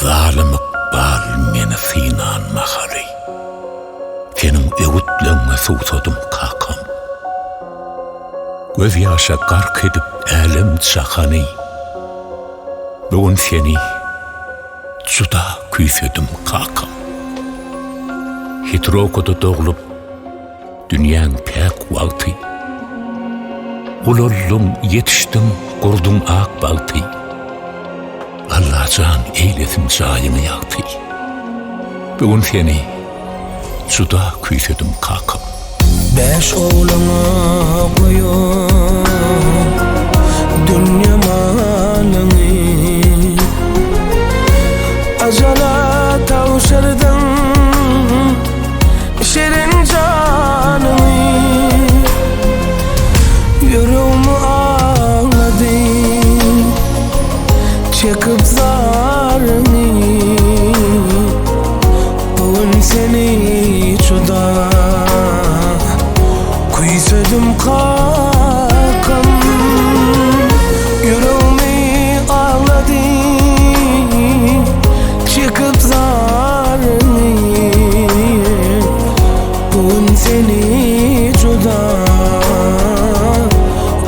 zalim iqbal meni sıynan mahali. Senin öğütlenme susadım kakam. Göz yaşa gark edip elim çakani. Bugün seni juda küysedim kakam. Hitrokoda doğulup dünyanın pek vakti. Ulollum yetiştim kurdun ak baltı. Allah can eylesin cayını yaktı. Bugün seni juda küysedim kakam. Beş oğlana koyun dünya malını, acala tavşırdın şirin canını. Yüreğimi ağladı çekip zarını. Bugün seni juda küysedim kakam. Yüreğimi ağladı çıkıp zarını. Bugün seni juda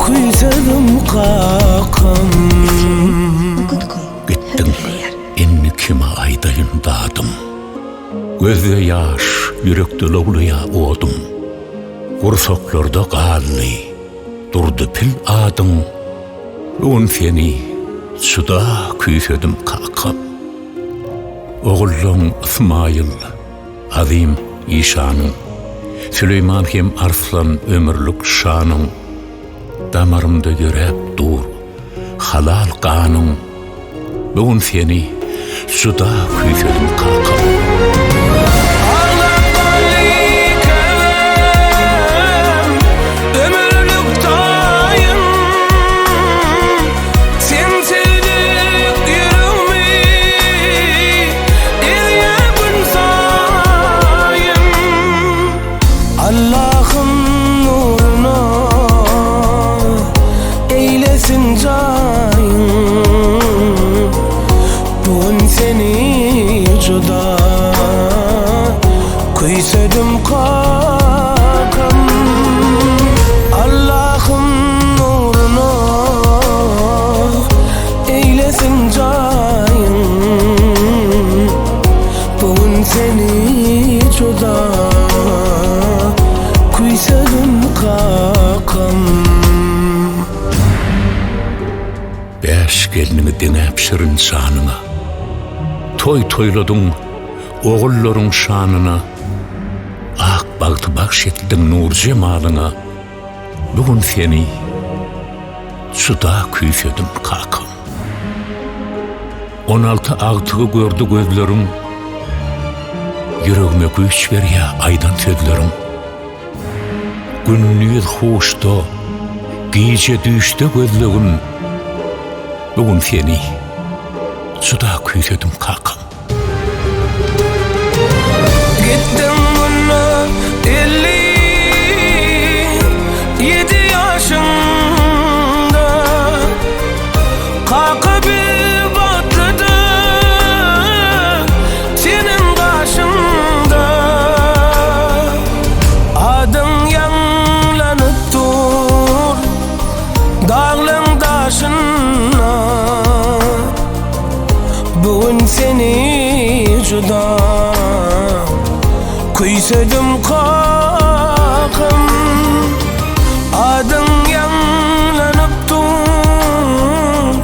küysedim kakam. Gittin inni kime aydayın dadım. Gözde yaş yürekte logluya oğdum. Kursaklarda qallı durdu pil adın. Bugün seni juda küysedim kakam. Oğullum İsmail azim işanın, Süleyman hem arslan ömürlük şanın. Damarımda yürep dur halal kanın. Bugün seni juda küysedim kakam. Allah'ın nuruna eylesin cayın. Bugün seni juda küysedim kakam. Allah'ın nuruna eylesin cayın. Bugün seni juda küysedim kakam. Beş gelini denep şirin şanına. Toy toyladın oğulların şanına. Ak baltı bakşettin nur cemalına. Bugün seni juda küysedim kakam. 16 ağtığı gördü gözlerim. Yüreğime güç ver ya aydan sözlerim. Günnüz hoşta, gece düşte gözlerim. Bugün seni juda küysedim kakam. Gittim bununla 57 yaşında, kalkıp bir batırdı senin karşında. Adın yanlanıp dur dağların taşına. Bugün seni juda küysedim kakam. Adın yanlanıp dur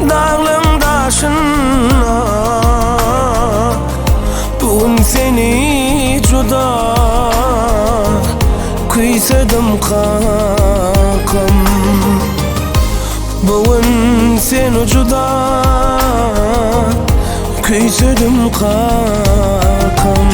dağların taşına. Bugün seni juda küysedim kakam. Bugün seni juda küysedim kakam.